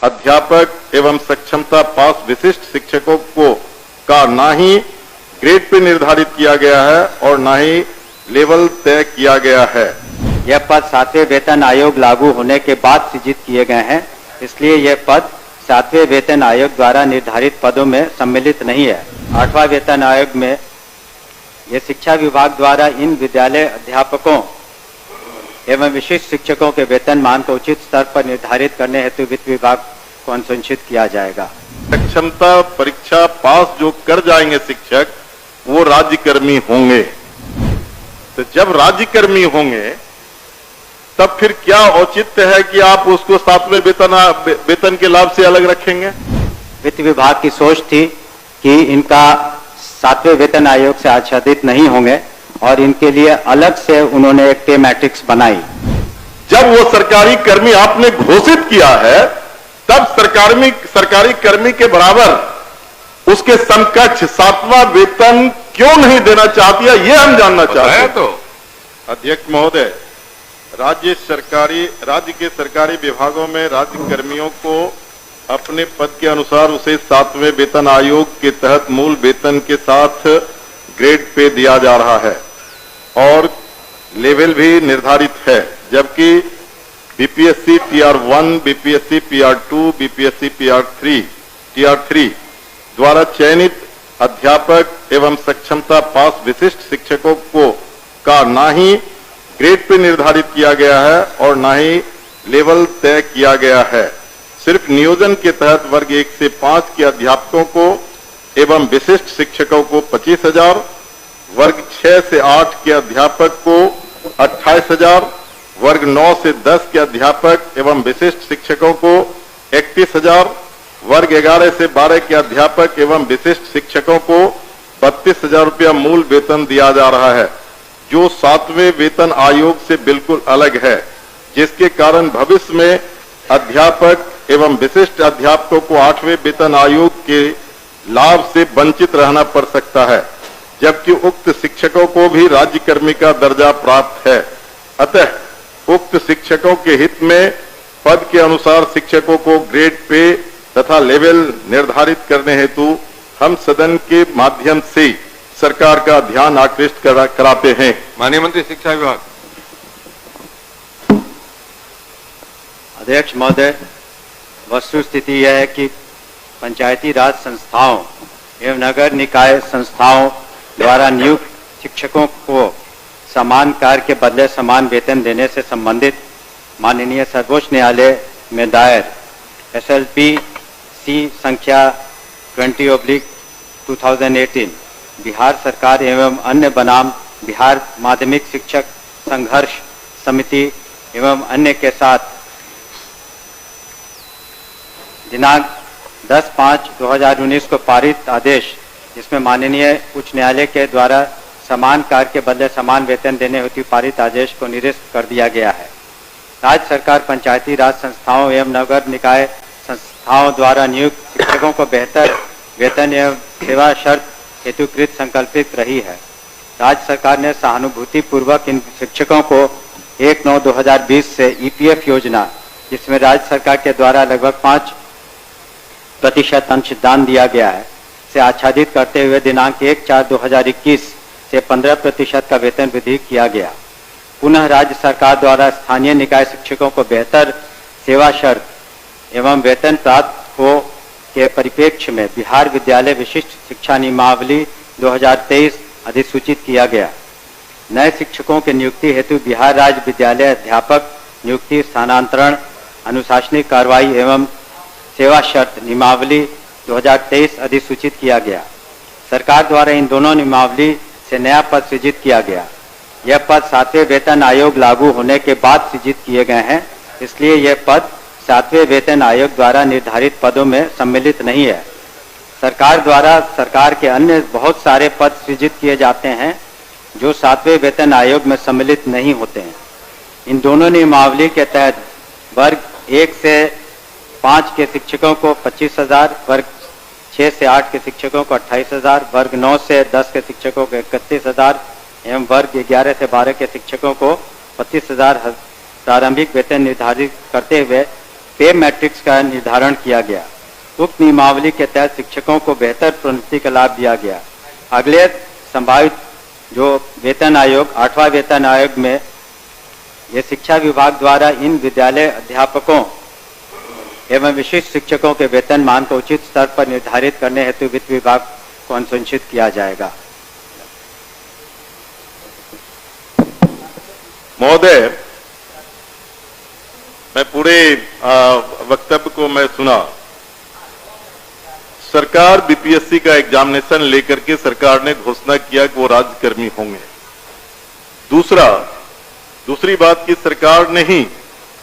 अध्यापक एवं सक्षमता पास विशिष्ट शिक्षकों को का ना ही ग्रेड पे निर्धारित किया गया है और ना ही लेवल तय किया गया है। यह पद 7वें वेतन आयोग लागू होने के बाद सृजित किए गए हैं, इसलिए यह पद 7वें वेतन आयोग द्वारा निर्धारित पदों में सम्मिलित नहीं है। 8वां वेतन आयोग में यह शिक्षा विभाग द्वारा इन विद्यालय अध्यापकों एवं विशिष्ट शिक्षकों के वेतन मान को उचित स्तर पर निर्धारित करने हेतु वित्त विभाग को अनुशंसित किया जाएगा। सक्षमता परीक्षा पास जो कर जाएंगे शिक्षक, वो राज्यकर्मी होंगे। तो जब राज्यकर्मी होंगे तब फिर क्या औचित्य है कि आप उसको 7वें वेतन के लाभ से अलग रखेंगे? वित्त विभाग की सोच थी कि इनका 7वें वेतन आयोग से आच्छादित नहीं होंगे और इनके लिए अलग से उन्होंने एक पे मैट्रिक्स बनाई। जब वो सरकारी कर्मी आपने घोषित किया है, तब सरकारी कर्मी के बराबर उसके समकक्ष 7वां वेतन क्यों नहीं देना चाहती है, ये हम जानना चाहते हैं। तो अध्यक्ष महोदय, राज्य के सरकारी विभागों में राज्य कर्मियों को अपने पद के अनुसार उसे 7वें वेतन आयोग के तहत मूल वेतन के साथ ग्रेड पे दिया जा रहा है और लेवल भी निर्धारित है, जबकि बीपीएससी टीआर1, बीपीएससी टीआर2, बीपीएससी टीआर3 द्वारा चयनित अध्यापक एवं सक्षमता पास विशिष्ट शिक्षकों को का ना ही ग्रेड पे निर्धारित किया गया है और ना ही लेवल तय किया गया है। सिर्फ नियोजन के तहत वर्ग 1 से 5 के अध्यापकों को एवं विशिष्ट शिक्षकों को 25,000, वर्ग 6 से 8 के अध्यापक को 28,000, वर्ग 9 से 10 के अध्यापक एवं विशिष्ट शिक्षकों को 31,000, वर्ग 11 से 12 के अध्यापक एवं विशिष्ट शिक्षकों को 32,000 रुपया मूल वेतन दिया जा रहा है, जो 7वें वेतन आयोग से बिल्कुल अलग है, जिसके कारण भविष्य में अध्यापक एवं विशिष्ट अध्यापकों को 8वें वेतन आयोग के लाभ से वंचित रहना पड़ सकता है, जबकि उक्त शिक्षकों को भी राज्यकर्मी का दर्जा प्राप्त है। अतः उक्त शिक्षकों के हित में पद के अनुसार शिक्षकों को ग्रेड पे तथा लेवल निर्धारित करने हेतु हम सदन के माध्यम से सरकार का ध्यान आकृष्ट कराते हैं। माननीय मंत्री शिक्षा विभाग। अध्यक्ष महोदय, वस्तु स्थिति यह है कि पंचायती राज संस्थाओं एवं नगर निकाय संस्थाओं द्वारा नियुक्त शिक्षकों को समान कार्य के बदले समान वेतन देने से संबंधित माननीय सर्वोच्च न्यायालय में दायर SLP-C संख्या 20/2018 बिहार सरकार एवं अन्य बनाम बिहार माध्यमिक शिक्षक संघर्ष समिति एवं अन्य के साथ दिनांक 10/5/2019 को पारित आदेश, जिसमें माननीय उच्च न्यायालय के द्वारा समान कार्य के बदले समान वेतन देने हेतु पारित आदेश को निरस्त कर दिया गया है। राज्य सरकार पंचायती राज संस्थाओं एवं नगर निकाय संस्थाओं द्वारा नियुक्त शिक्षकों को बेहतर वेतन एवं सेवा शर्त हेतुकृत संकल्पित रही है। राज्य सरकार ने सहानुभूति पूर्वक इन शिक्षकों को 1/9/2020 से EPF योजना, जिसमें राज्य सरकार के द्वारा लगभग 5% अंशदान दिया गया है, से आच्छादित करते हुए दिनांक 1/4/2021 से 15% का वेतन वृद्धि किया गया। पुनः राज्य सरकार द्वारा स्थानीय निकाय शिक्षकों को बेहतर सेवा शर्त एवं वेतन प्राप्त हो के परिप्रेक्ष्य में बिहार विद्यालय विशिष्ट शिक्षा नियमावली 2023 अधिसूचित किया गया। नए शिक्षकों के नियुक्ति हेतु बिहार राज्य विद्यालय अध्यापक नियुक्ति, स्थानांतरण, अनुशासनिक कार्रवाई एवं सेवा शर्त नियमावली 2023 अधिसूचित किया गया। सरकार द्वारा इन दोनों नियमावली से नया पद सृजित किया गया। यह पद 7वें वेतन आयोग लागू होने के बाद सृजित किए गए हैं, इसलिए यह पद 7वें वेतन आयोग द्वारा निर्धारित पदों में सम्मिलित नहीं है। सरकार द्वारा सरकार के अन्य बहुत सारे पद सृजित किए जाते हैं जो 7वें वेतन आयोग में सम्मिलित नहीं होते हैं। इन दोनों नियमावली के तहत वर्ग 1 से 5 के शिक्षकों को 25,000, वर्ग 6 से 8 के शिक्षकों को 28,000, वर्ग 9 से 10 के शिक्षकों को 31,000 एवं वर्ग 11 से 12 के शिक्षकों को 25,000 प्रारंभिक वेतन निर्धारित करते हुए पे मैट्रिक्स का निर्धारण किया गया। उक्त नियमावली के तहत शिक्षकों को बेहतर प्रोन्नति का लाभ दिया गया। अगले संभावित जो वेतन आयोग 8वां वेतन आयोग में ये शिक्षा विभाग द्वारा इन विद्यालय अध्यापकों एवं विशिष्ट शिक्षकों के वेतन मान को उचित स्तर पर निर्धारित करने हेतु वित्त विभाग को अनुशंसित किया जाएगा। महोदय, मैं पूरे वक्तव्य को मैं सुना। सरकार बीपीएससी का एग्जामिनेशन लेकर के सरकार ने घोषणा किया कि वो राज्यकर्मी होंगे। दूसरी बात की सरकार ने ही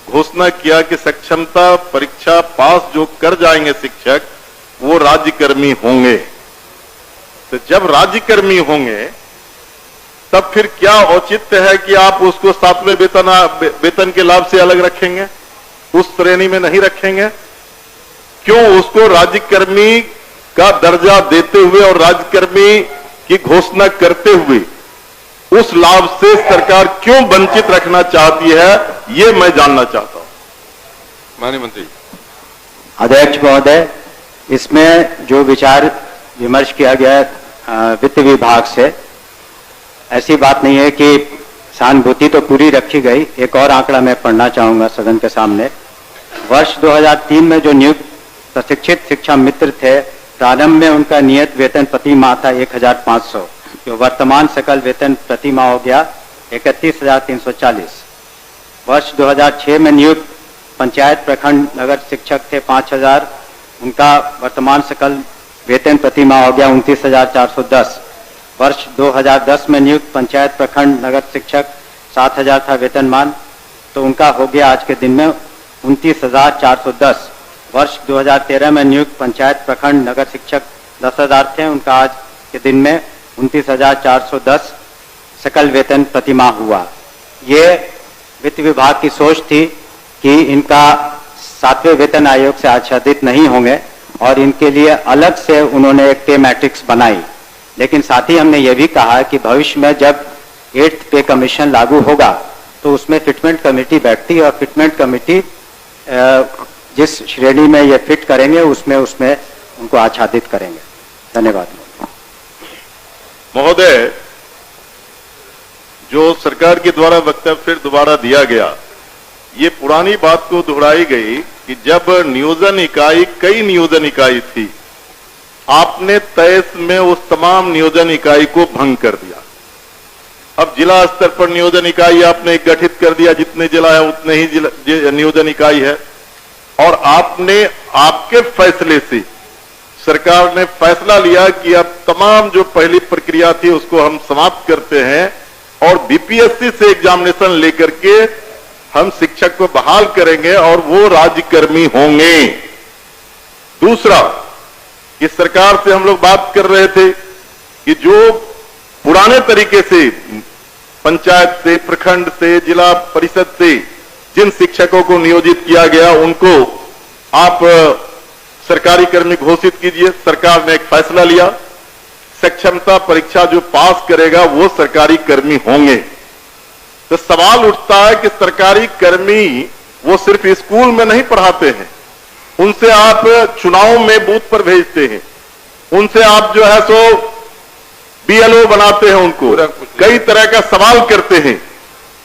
घोषणा किया कि सक्षमता परीक्षा पास जो कर जाएंगे शिक्षक वो राज्यकर्मी होंगे। तो जब राज्यकर्मी होंगे तब फिर क्या औचित्य है कि आप उसको 7वें वेतन के लाभ से अलग रखेंगे, उस श्रेणी में नहीं रखेंगे? क्यों उसको राज्यकर्मी का दर्जा देते हुए और राज्यकर्मी की घोषणा करते हुए उस लाभ से सरकार क्यों वंचित रखना चाहती है, ये मैं जानना चाहता हूं। माननीय मंत्री। अध्यक्ष महोदय, इसमें जो विचार विमर्श किया गया वित्त विभाग से, ऐसी बात नहीं है कि सहानुभूति तो पूरी रखी गई। एक और आंकड़ा मैं पढ़ना चाहूंगा सदन के सामने। वर्ष 2003 में जो नियुक्त प्रशिक्षित शिक्षा मित्र थे, प्रारंभ में उनका नियत वेतन प्रति माह था 1500, जो वर्तमान सकल वेतन प्रति माह हो गया 31,340। वर्ष 2006 में नियुक्त पंचायत प्रखंड नगर शिक्षक थे 5000, उनका वर्तमान सकल वेतन प्रति माह हो गया 29,410। वर्ष 2010 में नियुक्त पंचायत प्रखंड नगर शिक्षक 7000 था वेतनमान, तो उनका हो गया आज के दिन में 29,410। वर्ष 2013 में नियुक्त पंचायत प्रखंड नगर शिक्षक 10,000 थे, उनका आज के दिन में 29,410 सकल वेतन प्रति माह हुआ। ये वित्त विभाग की सोच थी कि इनका 7वें वेतन आयोग से आच्छादित नहीं होंगे और इनके लिए अलग से उन्होंने एक पे मैट्रिक्स बनाई। लेकिन साथ ही हमने ये भी कहा कि भविष्य में जब 8th पे कमीशन लागू होगा तो उसमें फिटमेंट कमेटी बैठती है और फिटमेंट कमेटी जिस श्रेणी में ये फिट करेंगे उसमें उनको आच्छादित करेंगे। धन्यवाद महोदय। जो सरकार के द्वारा वक्तव्य फिर दोबारा दिया गया, ये पुरानी बात को दोहराई गई कि जब नियोजन इकाई कई नियोजन इकाई थी, आपने 23 में उस तमाम नियोजन इकाई को भंग कर दिया। अब जिला स्तर पर नियोजन इकाई आपने गठित कर दिया, जितने जिला है उतने ही नियोजन इकाई है। और आपने आपके फैसले से सरकार ने फैसला लिया कि अब तमाम जो पहली प्रक्रिया थी उसको हम समाप्त करते हैं और बीपीएससी से एग्जामिनेशन लेकर के हम शिक्षक को बहाल करेंगे और वो राज्यकर्मी होंगे। दूसरा, इस सरकार से हम लोग बात कर रहे थे कि जो पुराने तरीके से पंचायत से, प्रखंड से, जिला परिषद से जिन शिक्षकों को नियोजित किया गया उनको आप सरकारी कर्मी घोषित कीजिए। सरकार ने एक फैसला लिया, सक्षमता परीक्षा जो पास करेगा वो सरकारी कर्मी होंगे। तो सवाल उठता है कि सरकारी कर्मी वो सिर्फ स्कूल में नहीं पढ़ाते हैं, उनसे आप चुनाव में बूथ पर भेजते हैं, उनसे आप जो है सो बीएलओ बनाते हैं, उनको कई तरह का सवाल करते हैं।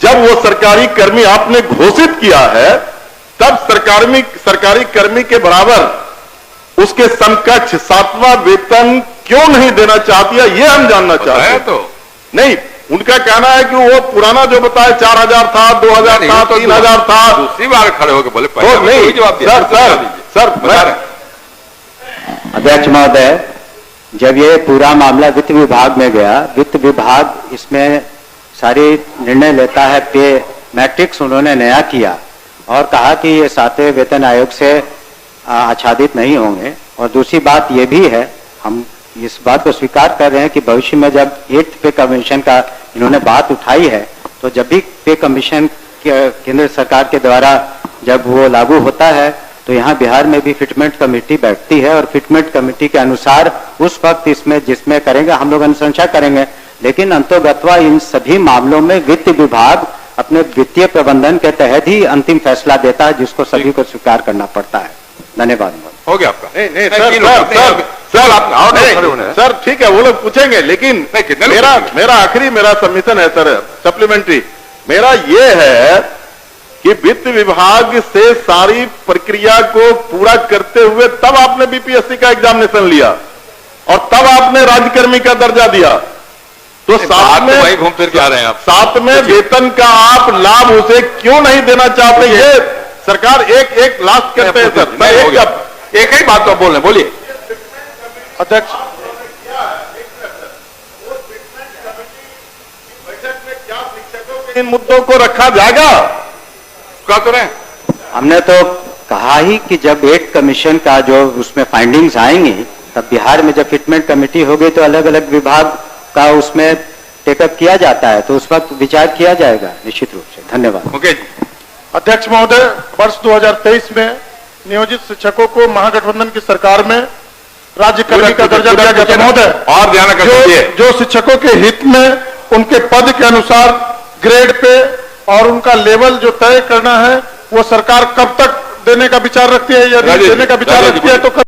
जब वो सरकारी कर्मी आपने घोषित किया है तब सरकारी कर्मी के बराबर उसके समकक्ष 7वां वेतन क्यों नहीं देना चाहती है, ये हम जानना चाहते हैं। तो नहीं, उनका कहना है कि वो पुराना जो बताया 4000 था, 2000 था, 3000 था। दूसरी बार खड़े होकर बोले तो नहीं जवाब सर अध्यक्ष महोदय, जब ये पूरा मामला वित्त विभाग में गया, वित्त विभाग इसमें सारी निर्णय लेता है। पे मैट्रिक्स उन्होंने नया किया और कहा कि ये 7वें वेतन आयोग से आच्छादित नहीं होंगे। और दूसरी बात ये भी है, हम इस बात को स्वीकार कर रहे हैं कि भविष्य में जब 8th पे कमीशन का इन्होंने बात उठाई है, तो जब भी पे कमीशन केंद्र सरकार के द्वारा जब वो लागू होता है तो यहाँ बिहार में भी फिटमेंट कमेटी बैठती है और फिटमेंट कमेटी के अनुसार उस वक्त इसमें जिसमें करेंगे हम लोग अनुशंसा करेंगे। लेकिन अंतोगत्वा इन सभी मामलों में वित्त विभाग अपने वित्तीय प्रबंधन के तहत ही अंतिम फैसला देता है, जिसको सभी को स्वीकार करना पड़ता है। धन्यवाद। हो गया आपका। नहीं तीन सर लोग अपने- सर आप और नहीं, खड़े होने हैं। सर ठीक है, वो लोग पूछेंगे, लेकिन नहीं, कितने लोग मेरा पूछेंगे? मेरा आखिरी मेरा सबमिशन है सर, सप्लीमेंट्री मेरा ये है कि वित्त विभाग से सारी प्रक्रिया को पूरा करते हुए तब आपने बीपीएससी का एग्जामिनेशन लिया और तब आपने राज्यकर्मी का दर्जा दिया, तो साथ बात तो में वही घूम फिर के आ रहे हैं आप। साथ में वेतन का आप लाभ उसे क्यों नहीं देना चाहते? ये सरकार एक लास्ट करते हैं सर, मैं हो एक गया। एक ही बात तो आप बोल रहे हैं, बोलिए। अध्यक्ष, इन मुद्दों को रखा जाएगा। कह तो रहे हैं। हमने तो कहा ही कि जब एक कमीशन का जो उसमें फाइंडिंग्स आएंगी, तब बिहार में जब फिटमेंट कमेटी होगी तो अलग अलग विभाग का उसमें टेकअप किया जाता है, तो उस वक्त विचार किया जाएगा निश्चित रूप से। धन्यवाद। मुकेश जी, अध्यक्ष महोदय, वर्ष 2023 में नियोजित शिक्षकों को महागठबंधन की सरकार में राज्य कर्मी का दर्जा दिया गया था। महोदय, और ध्यान कर दीजिए। जो शिक्षकों के हित में उनके पद के अनुसार ग्रेड पे और उनका लेवल जो तय करना है, वो सरकार कब तक देने का विचार रखती है? यदि राजेश जी, देने का विचार राजेश जी रखती है तो